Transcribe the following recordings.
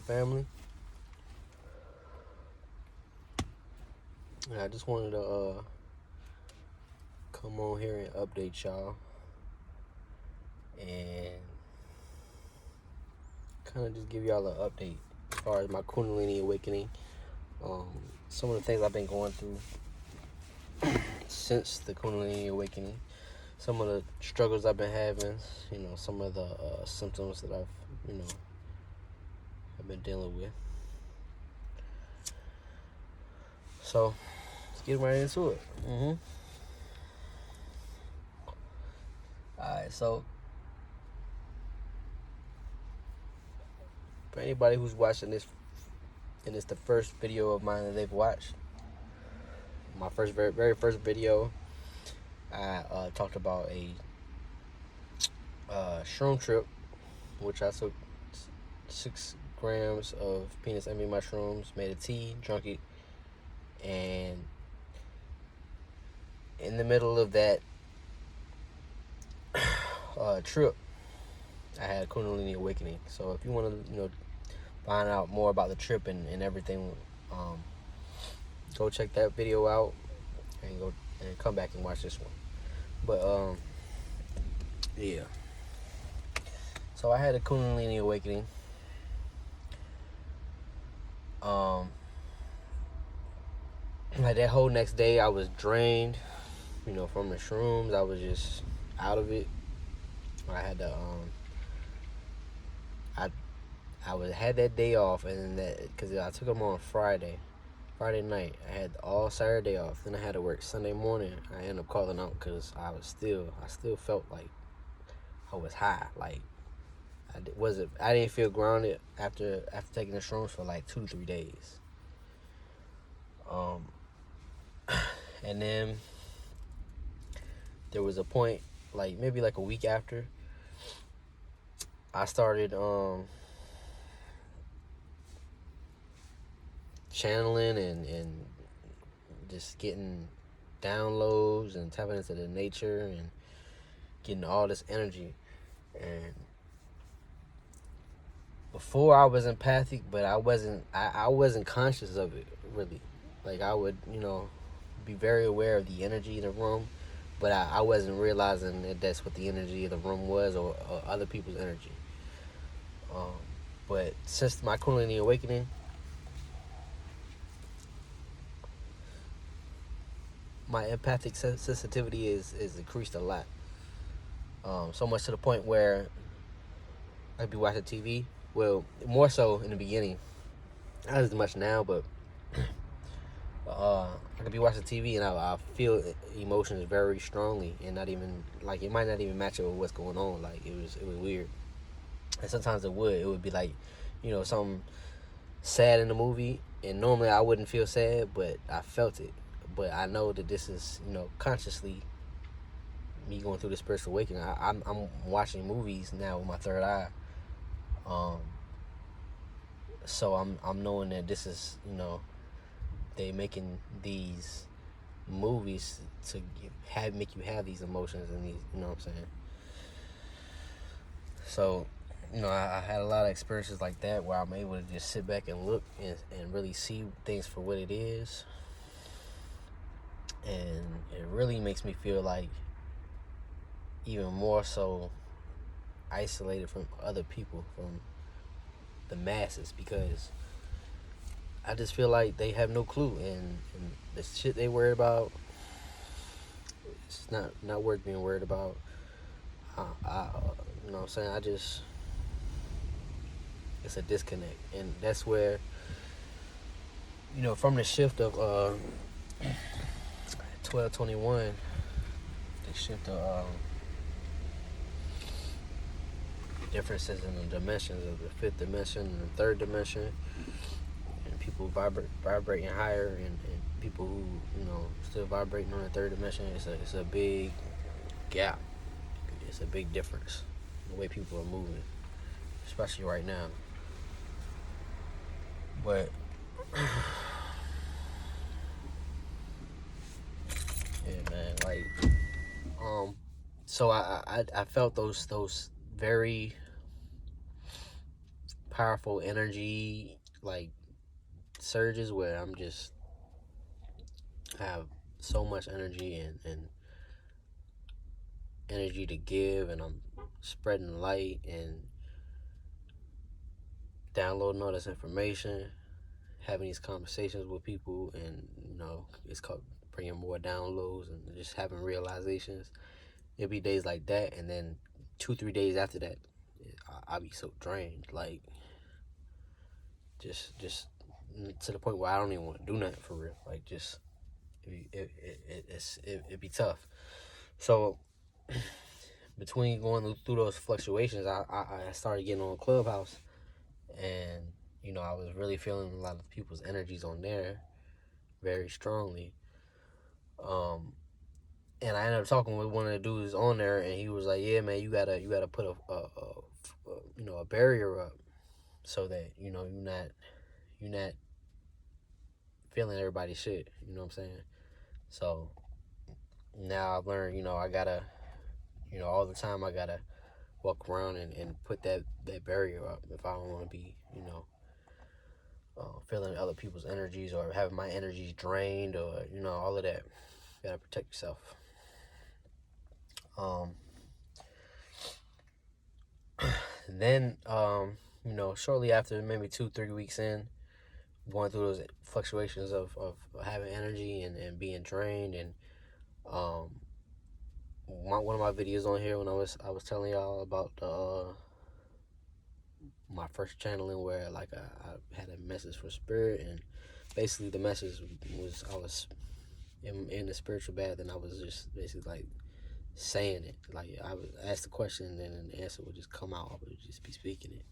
family. And I just wanted to come on here and update y'all and kind of just give y'all an update as far as my Kundalini awakening. Some of the things I've been going through since the Kundalini awakening, some of the struggles I've been having, some of the symptoms that I've been dealing with. So let's get right into it. Alright, so for anybody who's watching this, and it's the first video of mine that they've watched, my very first video, I talked about a shroom trip, which I took 6 grams of penis envy mushrooms, made a tea, drunk it, and in the middle of that trip, I had a Kundalini awakening. So if you want to, find out more about the trip and everything, go check that video out and come back and watch this one. But yeah. So I had a Kundalini awakening. Like that whole next day, I was drained, from the shrooms. I was just out of it. I had to had that day off, and because I took them on Friday night. I had all Saturday off. Then I had to work Sunday morning. I ended up calling out because I still felt like I was high. Like I didn't feel grounded after taking the shrooms for like 2-3 days. And then there was a point, like maybe like a week after, I started channeling and just getting downloads and tapping into the nature and getting all this energy. And before I was empathic, but I wasn't conscious of it really. Like I would, be very aware of the energy in the room, but I wasn't realizing that that's what the energy of the room was, or other people's energy. But since my Kundalini awakening, my empathic sensitivity is increased a lot. So much to the point where I'd be watching TV. Well, more so in the beginning. Not as much now, but I could be watching TV and I feel emotions very strongly, and not even like it might not even match up with what's going on. Like it was weird. And sometimes it would be like, something sad in the movie, and normally I wouldn't feel sad, but I felt it. But I know that this is, consciously me going through the spiritual awakening. I'm watching movies now with my third eye. So I'm knowing that this is, they making these movies to make you have these emotions and these, you know what I'm saying? So, I had a lot of experiences like that where I'm able to just sit back and look and really see things for what it is. And it really makes me feel like even more so isolated from other people, from the masses, because I just feel like they have no clue, and the shit they worry about, it's not worth being worried about. You know what I'm saying? It's a disconnect, and that's where, from the shift of 1221, the shift of differences in the dimensions of the 5th dimension and the 3rd dimension, and people vibrating higher, and people who still vibrating on the 3rd dimension. It's a big gap. It's a big difference in the way people are moving, especially right now. But yeah, man, like so I felt those very powerful energy like surges where I'm just have so much energy and energy to give, and I'm spreading light and downloading all this information, having these conversations with people, and it's called bringing more downloads and just having realizations. It'll be days like that, and then 2-3 days after that, I'll be so drained, like just to the point where I don't even want to do nothing for real. Like just it'd be tough. So between going through those fluctuations, I started getting on Clubhouse, and I was really feeling a lot of people's energies on there very strongly. And I ended up talking with one of the dudes on there, and he was like, "Yeah, man, you gotta put a barrier up so that you're not feeling everybody's shit." You know what I'm saying? So now I've learned, I gotta, all the time I gotta walk around and put that barrier up if I don't want to be, feeling other people's energies or having my energies drained, or all of that. You gotta protect yourself. Then shortly after, maybe 2-3 weeks in, going through those fluctuations of having energy and being drained, and one of my videos on here when I was telling y'all about my first channeling, where like I had a message for spirit, and basically the message was I was in the spiritual bath, and I was just basically like saying it. Like I would ask the question, and then the answer would just come out. I would just be speaking it.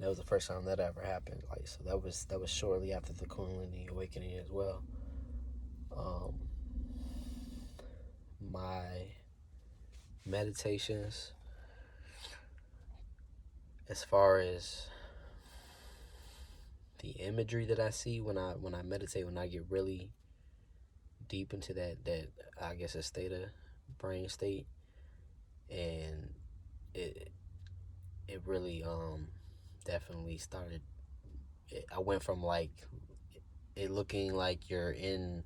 That was the first time that ever happened. Like, so that was shortly after the Kundalini awakening as well. My meditations, as far as the imagery that I see when I meditate, when I get really deep into that I guess a brain state, and it really definitely started. I went from like it looking like you're in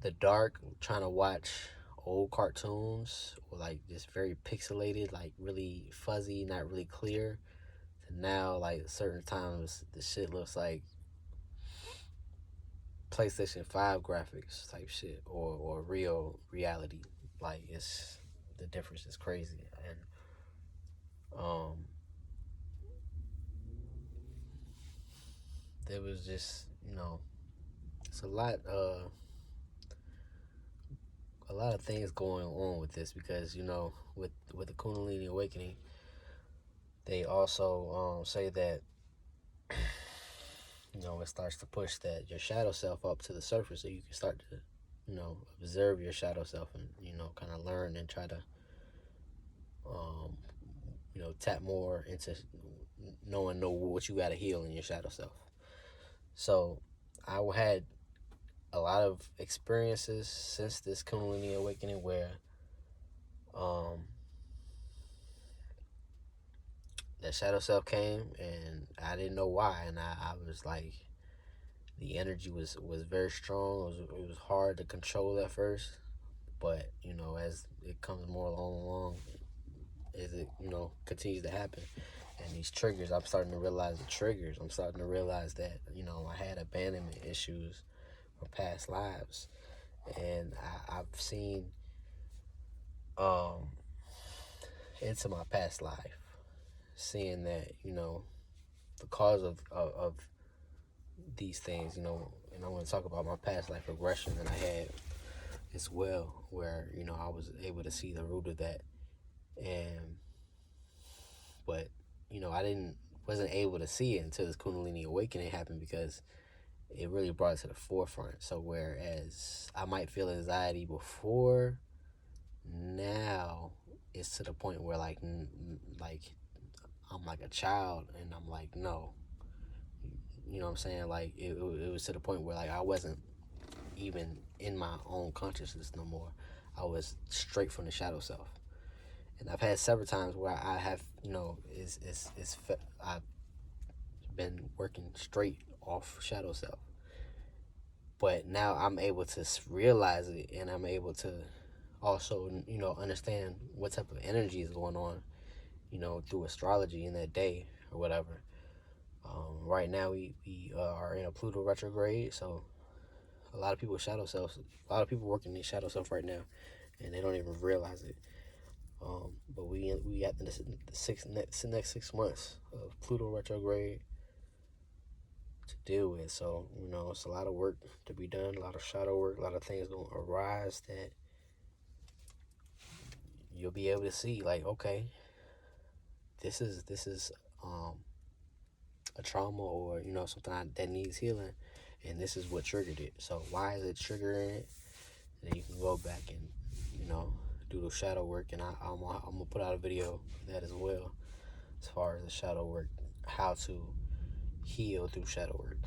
the dark trying to watch old cartoons, or like just very pixelated, like really fuzzy, not really clear, to now like certain times the shit looks like PlayStation 5 graphics type shit, or real reality. Like the difference is crazy. And there was just it's a lot of things going on with this, because with the Kundalini awakening, they also say that it starts to push that your shadow self up to the surface, so you can start to observe your shadow self, and kind of learn and try to tap more into knowing what you got to heal in your shadow self. So I had a lot of experiences since this Kundalini awakening where the shadow self came, and I didn't know why, and I was like, the energy was very strong. It was hard to control at first, but as it comes more along, as it continues to happen, and these triggers, I'm starting to realize the triggers. I'm starting to realize that I had abandonment issues from past lives, and I've seen into my past life, seeing that the cause of these things, and I want to talk about my past life regression that I had as well, where I was able to see the root of that, but I wasn't able to see it until this Kundalini awakening happened, because it really brought it to the forefront. So whereas I might feel anxiety before, now it's to the point where like I'm like a child, and I'm like, no, you know what I'm saying? Like it was to the point where like I wasn't even in my own consciousness no more. I was straight from the shadow self, And I've had several times where I have, I've been working straight off shadow self. But now I'm able to realize it, and I'm able to also, understand what type of energy is going on, through astrology in that day or whatever. Right now we are in a Pluto retrograde, so a lot of people shadow self, a lot of people working in shadow self right now, and they don't even realize it. But we at the next 6 months of Pluto retrograde to deal with. So it's a lot of work to be done, a lot of shadow work, a lot of things gonna arise that you'll be able to see. Like, okay, this is a trauma, or something that needs healing, and this is what triggered it. So why is it triggering it? And then you can go back and do the shadow work, and I'm gonna put out a video of that as well, as far as the shadow work, how to heal through shadow work.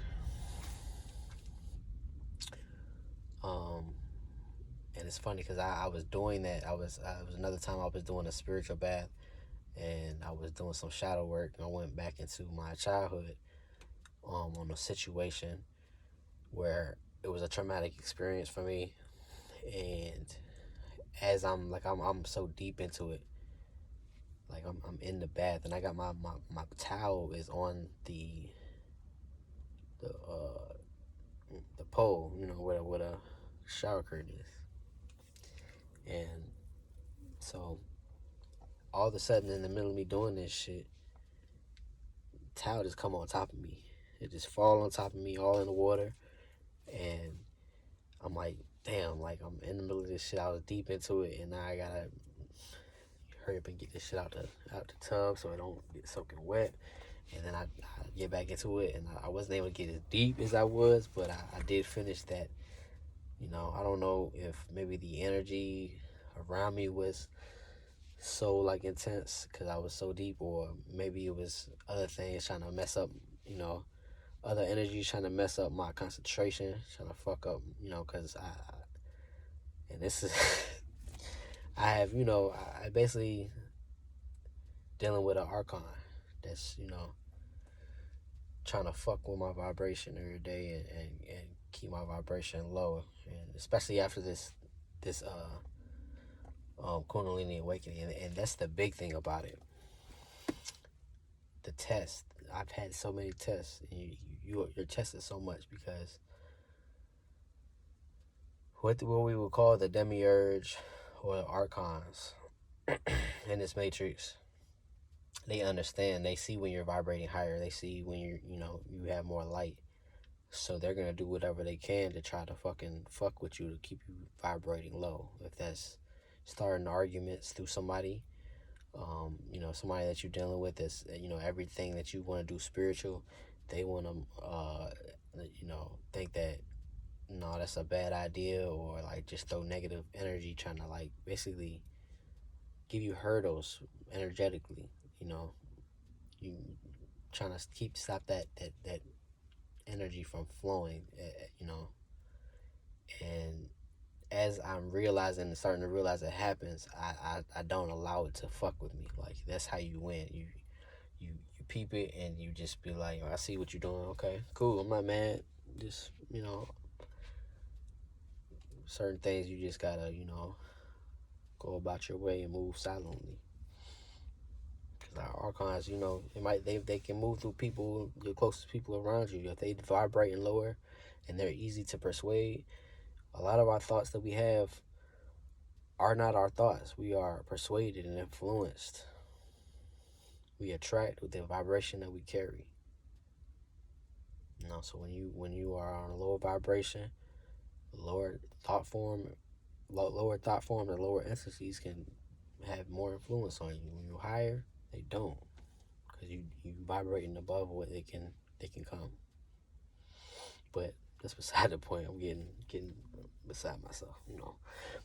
And it's funny because I was doing that. I was another time I was doing a spiritual bath, and I was doing some shadow work, and I went back into my childhood, on a situation where it was a traumatic experience for me. And as I'm so deep into it, like I'm in the bath, and I got my towel is on the pole, where the shower curtain is. And so all of a sudden, in the middle of me doing this shit, the towel just come on top of me. It just fall on top of me, all in the water. And I'm like, damn, like I'm in the middle of this shit. I was deep into it, and now I gotta hurry up and get this shit out the tub so it don't get soaking wet. And then I get back into it, and I wasn't able to get as deep as I was, but I did finish that. I don't know if maybe the energy around me was so like intense because I was so deep, or maybe it was other things trying to mess up, other energies trying to mess up my concentration, trying to fuck up, because and this is, I have, I basically dealing with an archon that's, trying to fuck with my vibration every day, and keep my vibration low, and especially after this Kundalini awakening, and that's the big thing about it. The test. I've had so many tests, and you're tested so much because what we would call the demiurge or the archons in this matrix, they understand. They see when you're vibrating higher. They see when you have more light. So they're gonna do whatever they can to try to fucking fuck with you, to keep you vibrating low. If that's starting arguments through somebody, somebody that you're dealing with is, everything that you want to do spiritual, they want to, think that, no, that's a bad idea, or like just throw negative energy, trying to like basically give you hurdles energetically, you trying to stop that energy from flowing, and as I'm realizing and starting to realize it happens, I don't allow it to fuck with me. Like, that's how you win. You peep it, and you just be like, I see what you're doing. Okay, cool. I'm not mad. Just, certain things you just gotta, go about your way and move silently. Because our archons, they can move through people, your closest people around you. If they vibrating lower and they're easy to persuade, a lot of our thoughts that we have are not our thoughts. We are persuaded and influenced. We attract with the vibration that we carry. So when you are on a lower vibration, lower thought form, and lower entities can have more influence on you. When you're higher, they don't, because you vibrating above what they can come. But that's beside the point. I'm getting beside myself,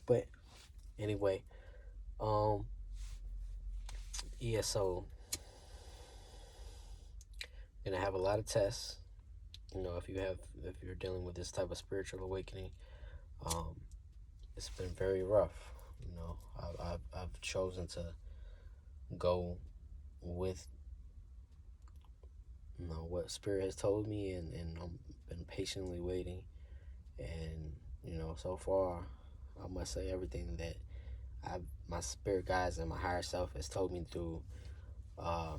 But anyway, yeah. So gonna have a lot of tests. If you're dealing with this type of spiritual awakening, it's been very rough. I've chosen to go with what Spirit has told me, and I've been patiently waiting. And so far, I must say everything that my spirit guides and my higher self has told me through my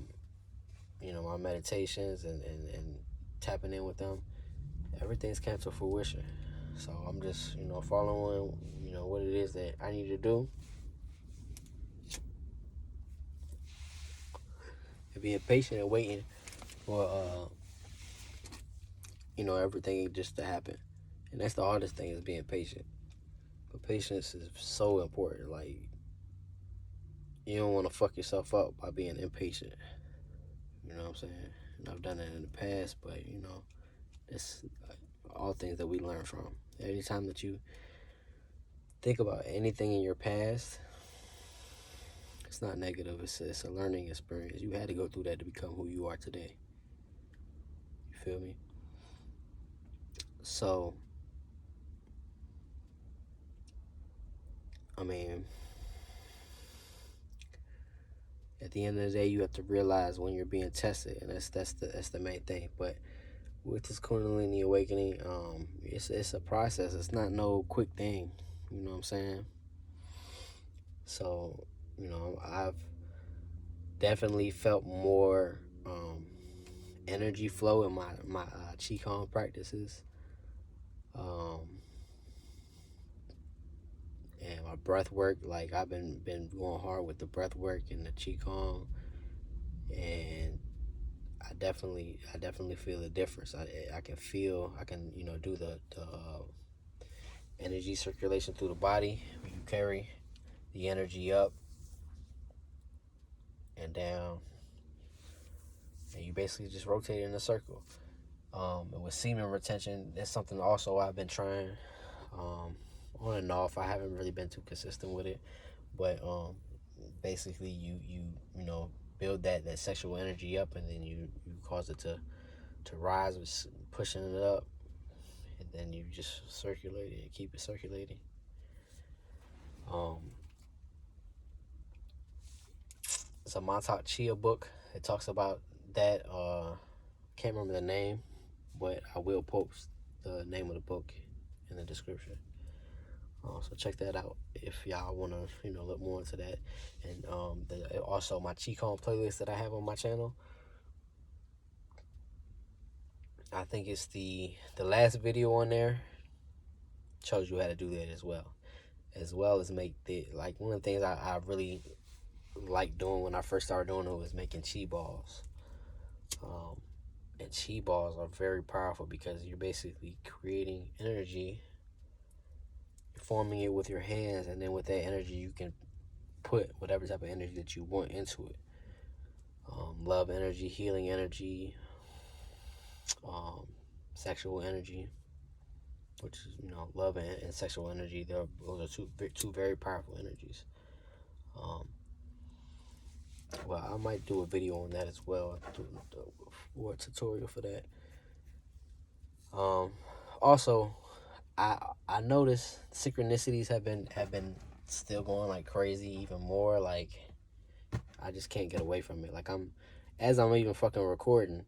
meditations and tapping in with them, everything's come to fruition. So I'm just following what it is that I need to do, and being patient and waiting for everything just to happen. And that's the hardest thing, is being patient. But patience is so important. Like, you don't want to fuck yourself up by being impatient. You know what I'm saying? And I've done it in the past, but it's all things that we learn from. Anytime that you think about anything in your past, it's not negative. It's a learning experience. You had to go through that to become who you are today. You feel me? So, I mean, at the end of the day, you have to realize when you're being tested, and that's the main thing. But with this Kundalini awakening, it's a process. It's not no quick thing. You know what I'm saying? So, I've definitely felt more energy flow in my Qigong practices, and my breath work. Like, I've been going hard with the breath work and the Qigong, and I definitely feel the difference. I can feel, I can do the energy circulation through the body. You carry the energy up and down, and you basically just rotate in a circle. And with semen retention, that's something also I've been trying on and off. I haven't really been too consistent with it, but basically you build that sexual energy up, and then you cause it to rise with pushing it up, and then you just circulate it and keep it circulating. It's a Montauk Chia book. It talks about that. Can't remember the name, but I will post the name of the book in the description. So check that out if y'all want to look more into that. And also my Qigong playlist that I have on my channel. I think it's the last video on there shows you how to do that as well as make the, like, one of the things I really like doing when I first started doing it was making chi balls. And chi balls are very powerful because you're basically creating energy, forming it with your hands, and then with that energy you can put whatever type of energy that you want into it. Love energy, healing energy, sexual energy, which is love and sexual energy. Those are two very powerful energies. Well, I might do a video on that as well, or a tutorial for that. Also, I noticed synchronicities have been still going like crazy, even more. Like, I just can't get away from it. Like, as I'm even fucking recording,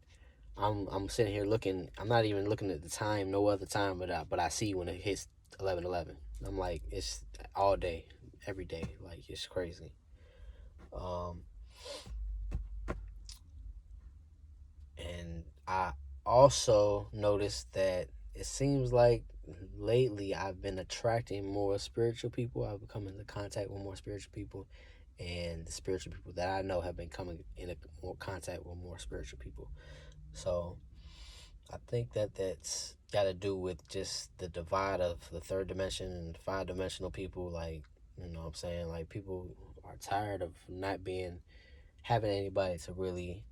I'm sitting here looking. I'm not even looking at the time, no other time, but I see when it hits 11:11. I'm like, it's all day, every day. Like, it's crazy. And I also noticed that it seems like lately I've been attracting more spiritual people. I've come into contact with more spiritual people, and the spiritual people that I know have been coming into more contact with more spiritual people. So I think that's got to do with just the divide of the third dimension and 5-dimensional people. Like, you know what I'm saying? Like, people are tired of not having anybody to really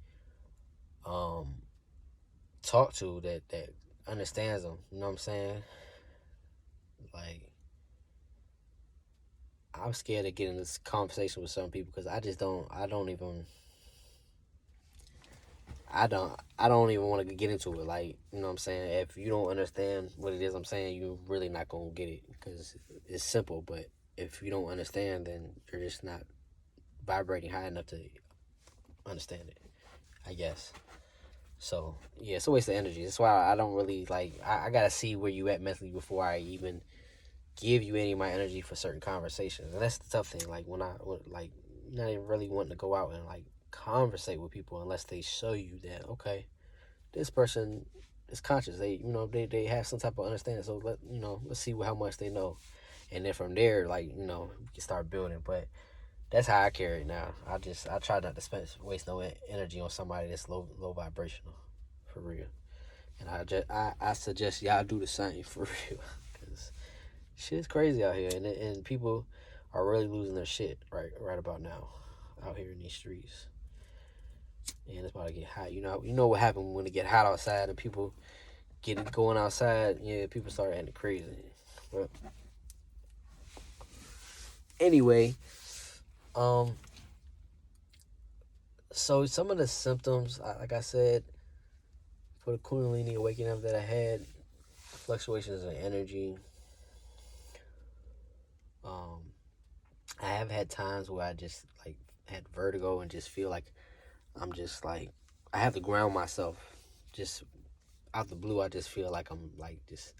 talk to that understands them. You know what I'm saying? Like, I'm scared to get in this conversation with some people because I don't even want to get into it. Like, you know what I'm saying? If you don't understand what it is I'm saying, you're really not going to get it, because it's simple. But if you don't understand, then you're just not vibrating high enough to understand it, I guess. So yeah, it's a waste of energy. That's why I don't really like. I gotta see where you at mentally before I even give you any of my energy for certain conversations. And that's the tough thing. Like when like not even really wanting to go out and like conversate with people unless they show you that, okay, this person is conscious. They they have some type of understanding. So let's see how much they know, and then from there, like we can start building. But that's how I carry it now. I try not to waste no energy on somebody that's low vibrational, for real. And I suggest y'all do the same, for real, because shit's crazy out here, and people are really losing their shit right about now, out here in these streets. And it's about to get hot. You know what happened when it get hot outside and people get it going outside. Yeah, people start acting crazy. But anyway, so some of the symptoms, like I said, for the Kundalini awakening that I had, fluctuations in energy. I have had times where I just like had vertigo and just feel like I'm just like I have to ground myself. Just out the blue, I just feel like I'm like just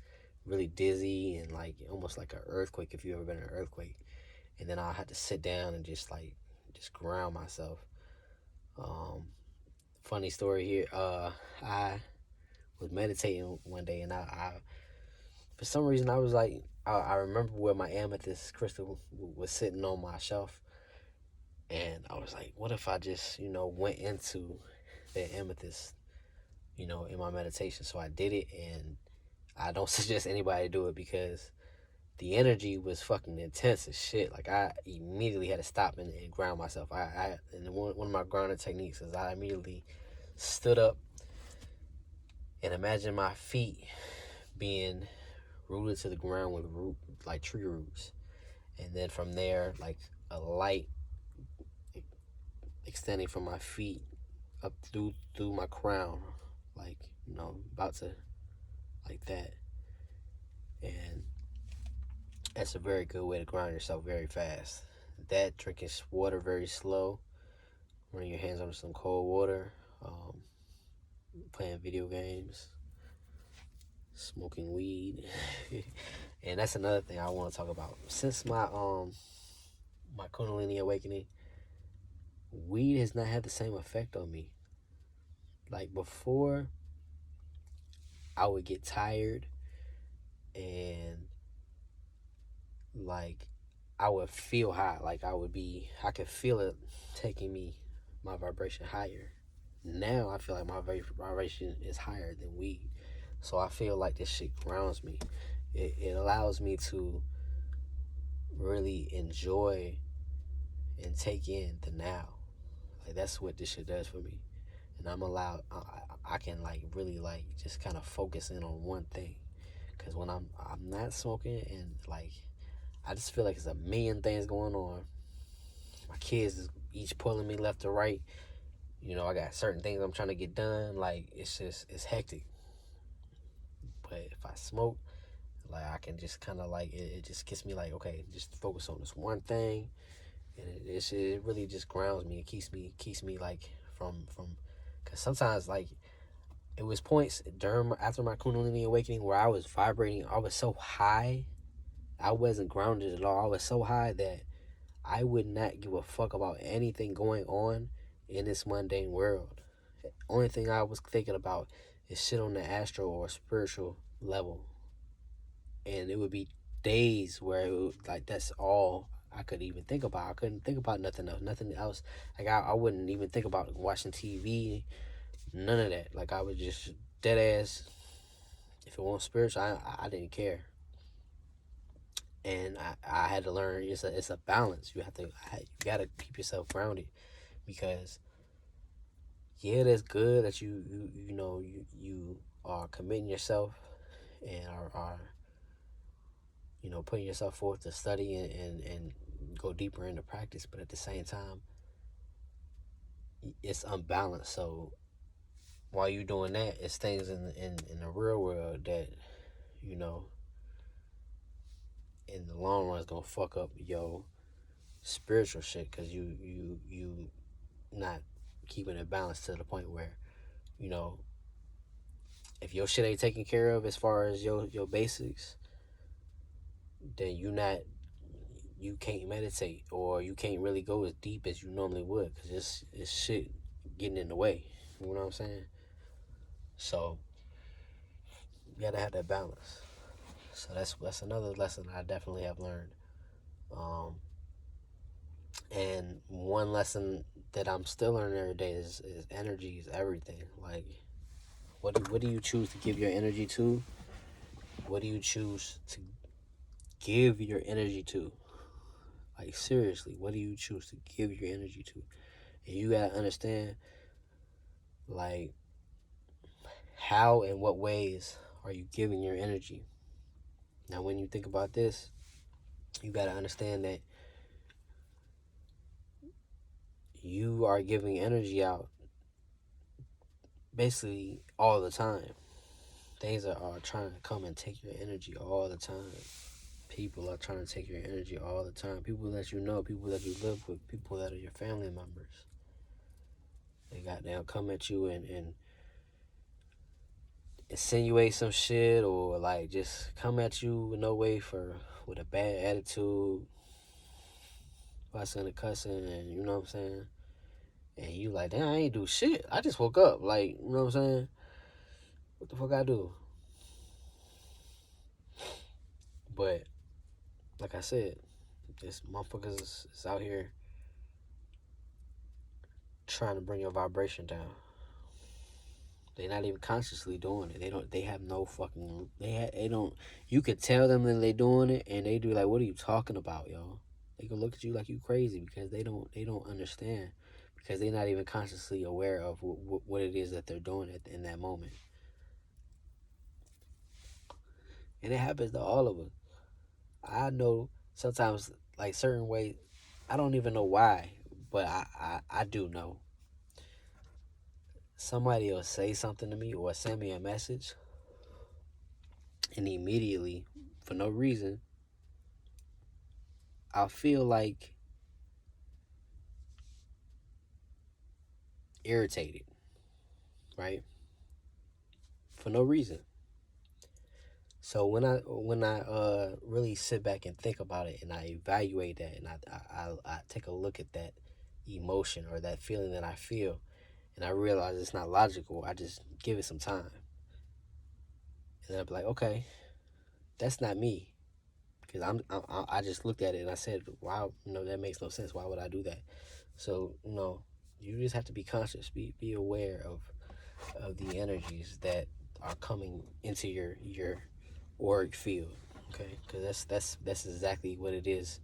really dizzy and like almost like an earthquake, if you ever been in an earthquake. And then I'll have to sit down and just ground myself. Funny story here. I was meditating one day, and I for some reason I was like, I remember where my amethyst crystal was sitting on my shelf, and I was like, what if I just went into that amethyst, in my meditation? So I did it, and I don't suggest anybody do it because the energy was fucking intense as shit. Like I immediately had to stop and ground myself. And one of my grounding techniques is I immediately stood up and imagined my feet being rooted to the ground with like tree roots, and then from there, like a light extending from my feet up through my crown, like about to, like that. And that's a very good way to ground yourself very fast. That, drinking water very slow, running your hands under some cold water, playing video games, smoking weed. And that's another thing I want to talk about. Since my Kundalini awakening, weed has not had the same effect on me. Like before, I would get tired and like I would feel high. Like I could feel it taking my vibration higher. Now I feel like my vibration is higher than weed. So I feel like this shit grounds me. It allows me to really enjoy and take in the now. Like that's what this shit does for me. And I'm allowed, I can like really like just kind of focus in on one thing. Cause when I'm not smoking and like, I just feel like there's a million things going on. My kids is each pulling me left or right. I got certain things I'm trying to get done. Like it's hectic. But if I smoke, like I can just kind of like it just gets me like, okay, just focus on this one thing, and it really just grounds me. It keeps me like from because sometimes like it was points after my Kundalini awakening where I was vibrating. I was so high, I wasn't grounded at all. I was so high that I would not give a fuck about anything going on in this mundane world. The only thing I was thinking about is shit on the astral or spiritual level. And it would be days where like that's all I could even think about. I couldn't think about nothing else. Like I wouldn't even think about watching TV, none of that. Like I was just dead ass. If it wasn't spiritual, I didn't care. And I had to learn it's a balance. You gotta keep yourself grounded, because yeah, that's good that you are committing yourself and are putting yourself forth to study and go deeper into practice, but at the same time it's unbalanced. So while you're doing that, it's things in the real world that in the long run is gonna fuck up your spiritual shit, because you not keeping it balanced to the point where, you know, if your shit ain't taken care of as far as your basics, then you can't meditate, or you can't really go as deep as you normally would, because it's shit getting in the way. You know what I'm saying? So you gotta have that balance. So that's another lesson I definitely have learned. And one lesson that I'm still learning every day is energy is everything. Like, what do you choose to give your energy to? What do you choose to give your energy to? Like, seriously, what do you choose to give your energy to? And you gotta understand, like, how and what ways are you giving your energy? Now, when you think about this, you gotta understand that you are giving energy out basically all the time. Things are trying to come and take your energy all the time. People are trying to take your energy all the time. People that you know, people that you live with, people that are your family members. They'll come at you and insinuate some shit, or like just come at you with with a bad attitude, fussing and cussing, and you know what I'm saying? And you like, damn, I ain't do shit. I just woke up. Like, you know what I'm saying? What the fuck I do? But like I said, this motherfuckers is out here trying to bring your vibration down. They're not even consciously doing it. They have no fucking, they don't, you could tell them that they doing it, and they do like, what are you talking about, yo? They can look at you like you crazy, because they don't understand, because they're not even consciously aware of what it is that they're doing in that moment. And it happens to all of us. I know sometimes, like, certain ways, I don't even know why, but I do know. Somebody will say something to me or send me a message, and immediately, for no reason, I'll feel like irritated, right? For no reason. So when I really sit back and think about it, and I evaluate that, and I take a look at that emotion or that feeling that I feel, and I realize it's not logical, I just give it some time, and then I'll be like, okay, that's not me, because I just looked at it and I said, wow, that makes no sense. Why would I do that? So you just have to be conscious, be aware of the energies that are coming into your auric field, okay? Because that's exactly what it is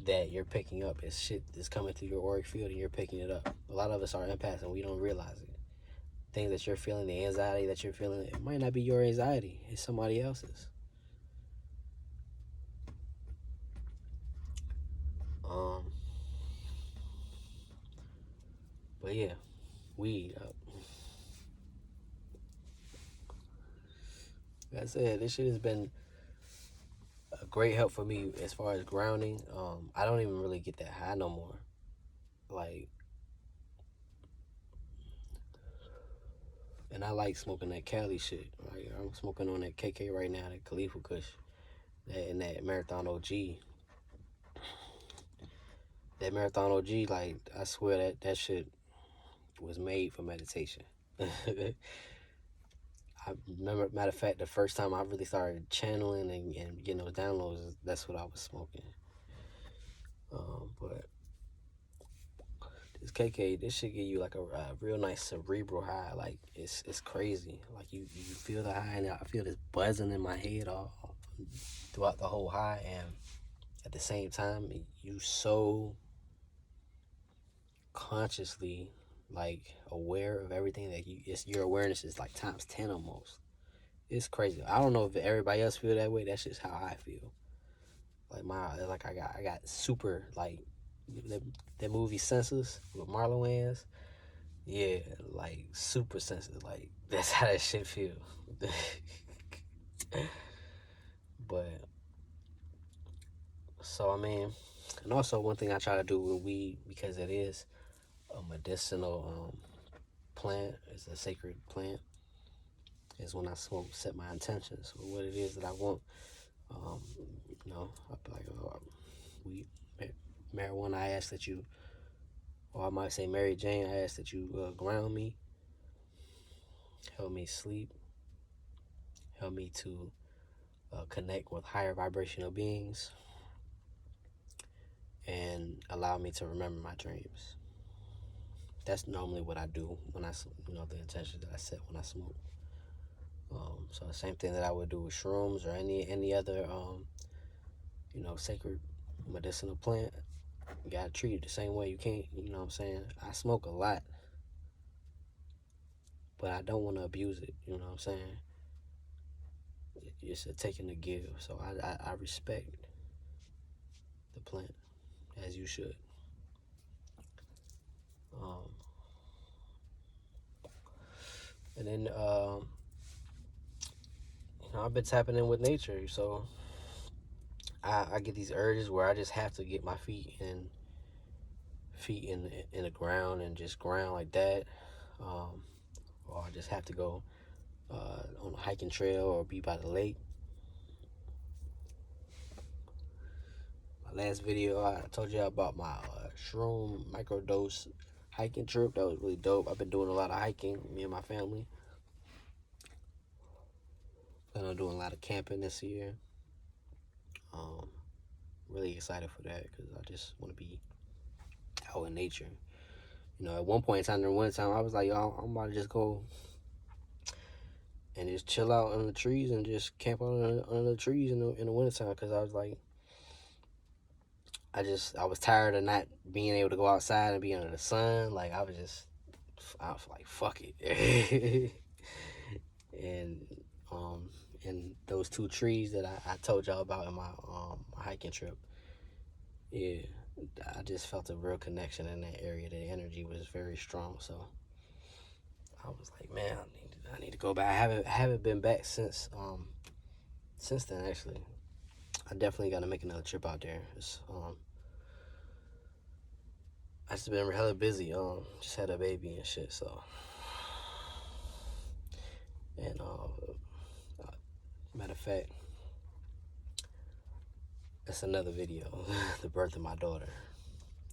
that you're picking up. It's shit that's coming through your auric field, and you're picking it up. A lot of us are empaths, and we don't realize it. Things that you're feeling, the anxiety that you're feeling, it might not be your anxiety, it's somebody else's. But yeah, weed. Like I said, this shit has been a great help for me as far as grounding. I don't even really get that high no more. Like, and I like smoking that Cali shit. Like, I'm smoking on that KK right now, that Khalifa Kush, and that Marathon OG. That Marathon OG, like, I swear that shit was made for meditation. I remember, matter of fact, the first time I really started channeling and getting those downloads, that's what I was smoking. But this KK, this shit give you like a real nice cerebral high. Like, it's crazy. Like, you feel the high, and I feel this buzzing in my head all throughout the whole high, and at the same time, you so consciously, like, aware of everything that your awareness is like times 10 almost. It's crazy. I don't know if everybody else feel that way. That's just how I feel. Like, I got super, like, that movie Senseless with Marlon Wayans. Yeah, like, super sensitive. Like, that's how that shit feel. But so, I mean, And also, one thing I try to do with weed, because it is a medicinal plant, it's a sacred plant, is when I smoke, set my intentions with what it is that I want. You know, I'll be like, weed, marijuana, I ask that you, or I might say, Mary Jane, I ask that you ground me, help me sleep, help me to connect with higher vibrational beings, and allow me to remember my dreams. That's normally what I do when I, the intention that I set when I smoke. So the same thing that I would do with shrooms or any other, sacred medicinal plant. You gotta treat it the same way. You can't, you know what I'm saying? I smoke a lot, but I don't want to abuse it. You know what I'm saying? It's a take and a give. So I respect the plant, as you should. And then, I've been tapping in with nature. So I get these urges where I just have to get my feet in the ground and just ground like that. Or I just have to go on a hiking trail or be by the lake. My last video, I told you about my Shroom microdose hiking trip. That was really dope. I've been doing a lot of hiking, me and my family. Plan on doing a lot of camping this year. Really excited for that because I just want to be out in nature. At one point in time, during one time, I was like, yo, I'm about to just go and just chill out under the trees and just camp under the trees in the wintertime, because I was like, I was tired of not being able to go outside and be under the sun. Like, I was like, fuck it. And those 2 trees that I told y'all about in my hiking trip, yeah, I just felt a real connection in that area. The energy was very strong. So I was like, man, I need to go back. I haven't been back since then, actually. I definitely got to make another trip out there. I just been hella busy. Just had a baby and shit. So, and matter of fact, that's another video. The birth of my daughter,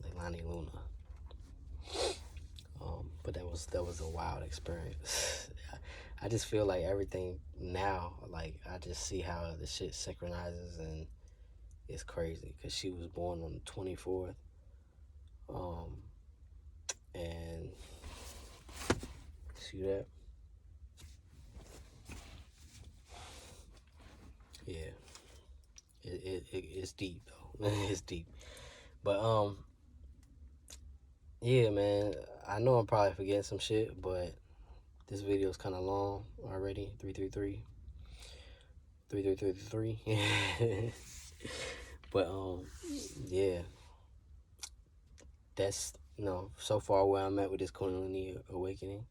Leilani Luna. But that was a wild experience. I just feel like everything now, like, I just see how the shit synchronizes, and it's crazy because she was born on the 24th. And see that? Yeah. It's deep though. It's deep. But yeah, man. I know I'm probably forgetting some shit, but this video is kind of long already. 333. But yeah. That's so far where I'm at with this Kundalini awakening.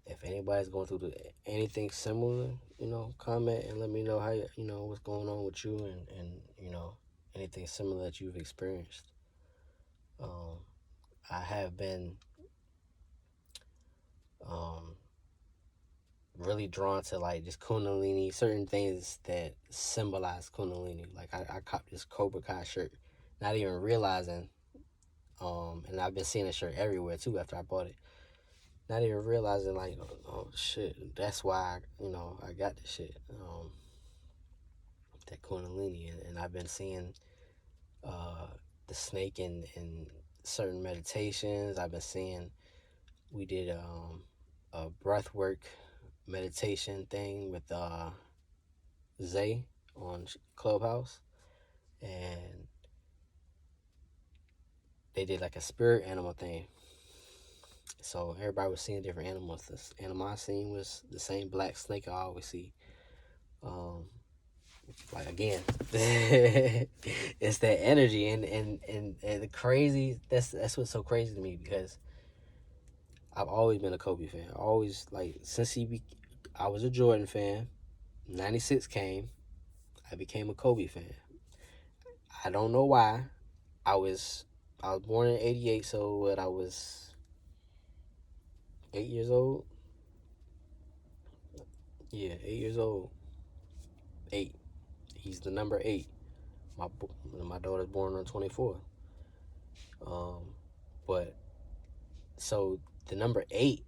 If anybody's going through anything similar, comment and let me know how what's going on with you, and anything similar that you've experienced. I have been really drawn to like just Kundalini, certain things that symbolize Kundalini. Like I copped this Cobra Kai shirt, not even realizing, and I've been seeing the shirt everywhere too after I bought it. Not even realizing, like, oh shit, that's why I got this shit, that Kundalini, and I've been seeing the snake in certain meditations. I've been seeing, we did a breath work meditation thing with Zay on Clubhouse, and they did like a spirit animal thing. So everybody was seeing different animals. This animal I seen was the same black snake I always see. Like, again, it's that energy, and the crazy. That's what's so crazy to me, because I've always been a Kobe fan. Always, like, since I was a Jordan fan. 96 came, I became a Kobe fan. I don't know why. I was born in '88, so what? I was 8 years old. Yeah, 8 years old. 8. He's the number 8. My daughter's born on 24th. But so the number 8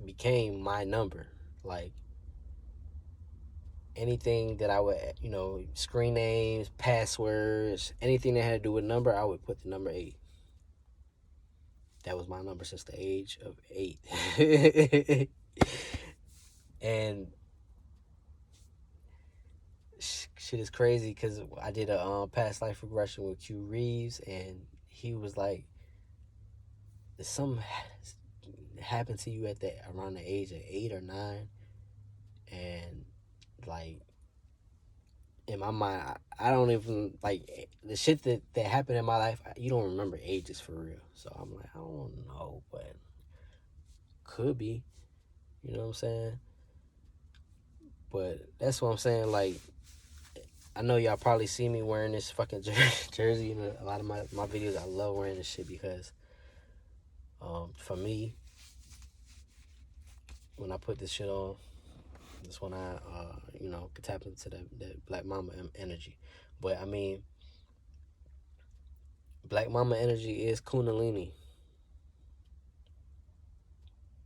became my number. Like anything that I would, screen names, passwords, anything that had to do with number, I would put the number 8. That was my number since the age of 8. And shit is crazy because I did a past life regression with Q Reeves, and he was like, something happened to you at around the age of 8 or 9, and like in my mind, I don't even like the shit that happened in my life. You don't remember ages for real, so I'm like, I don't know, but could be, you know what I'm saying? But that's what I'm saying. Like, I know y'all probably see me wearing this fucking jersey. You know, a lot of my videos, I love wearing this shit because, for me, when I put this shit on, that's when I, could tap into that Black Mama energy. But I mean, Black Mama energy is Kundalini.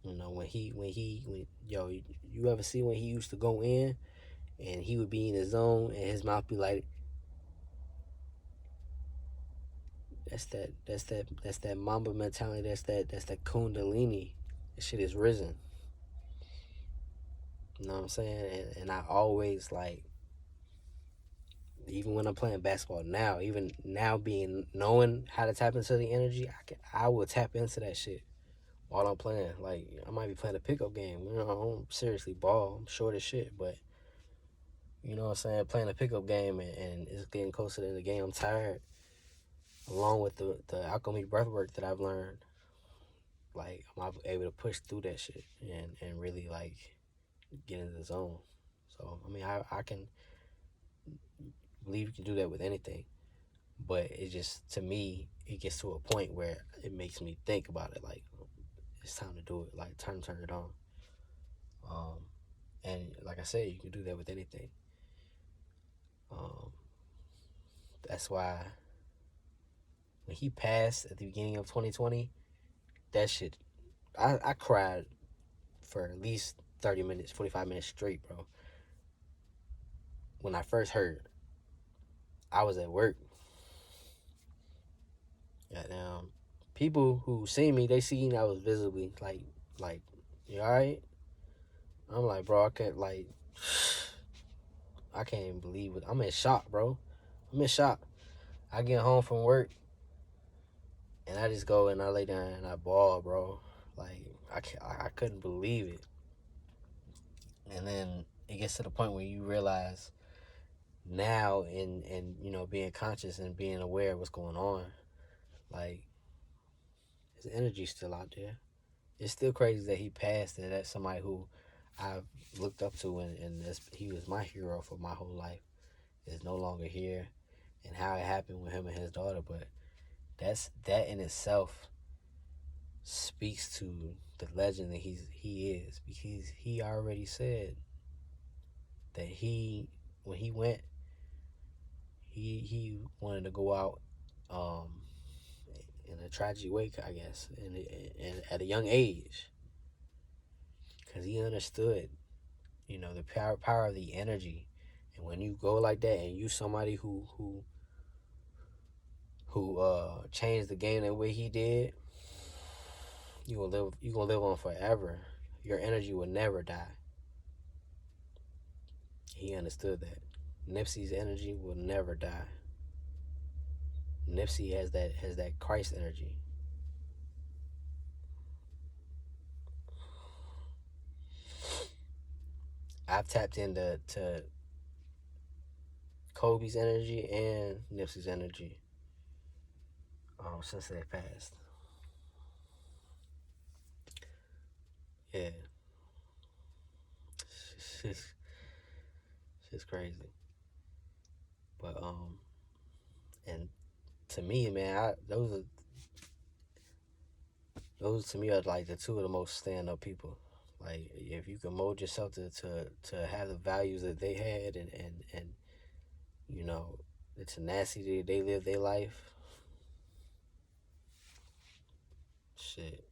You know, when you ever see when he used to go in and he would be in his zone and his mouth be like, that's that Mamba mentality, that's that Kundalini. That shit is risen. You know what I'm saying? And I always like, even when I'm playing basketball now, even now knowing how to tap into the energy, I will tap into that shit while I'm playing. Like, I might be playing a pickup game. You know, I don't seriously ball. I'm short as shit, but you know what I'm saying? Playing a pickup game and it's getting closer to the game. I'm tired. Along with the alchemy breathwork that I've learned, like I'm able to push through that shit and really like get into the zone. So I mean, I can believe you can do that with anything, but it just, to me, it gets to a point where it makes me think about it. Like, it's time to do it. Like, turn it on. And like I said, you can do that with anything. That's why when he passed at the beginning of 2020, that shit, I cried for at least 30 minutes, 45 minutes straight, bro. When I first heard, I was at work. And people who seen me, they seen I was visibly like, you alright? I'm like, bro, I can't even believe it. I'm in shock, bro. I'm in shock. I get home from work and I just go and I lay down and I bawl, bro. Like, I couldn't believe it. And then it gets to the point where you realize now, in being conscious and being aware of what's going on, like, his energy's still out there. It's still crazy that he passed, and that's somebody who I've looked up to, and he was my hero for my whole life, is no longer here, and how it happened with him and his daughter. But that in itself speaks to the legend that he is, because he already said that when he went, he wanted to go out in a tragic way, I guess, and at a young age, because he understood, the power of the energy. And when you go like that, and you somebody who changed the game the way he did, you gonna live on forever. Your energy will never die. He understood that. Nipsey's energy will never die. Nipsey has that Christ energy. I've tapped into Kobe's energy and Nipsey's energy since they passed. Yeah, shit's crazy. But And to me, man, those to me are like the two of the most stand-up people. Like, if you can mold yourself to have the values that they had, and you know, the tenacity that they live their life, shit.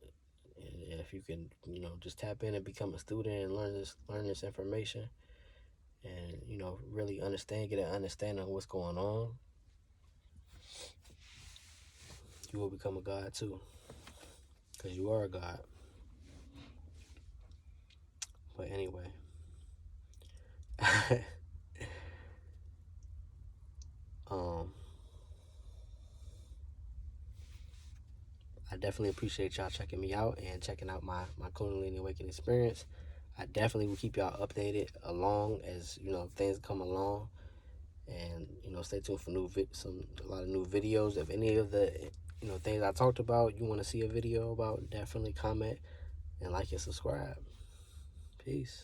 And if you can, you know, just tap in and become a student and learn this information, and, you know, really get an understanding of what's going on, you will become a god too, because you are a god. But anyway, I definitely appreciate y'all checking me out and checking out my Kundalini Awakening experience. I definitely will keep y'all updated along as, you know, things come along, and, you know, stay tuned for a lot of new videos. If any of the, you know, things I talked about you want to see a video about, definitely comment and like and subscribe. Peace.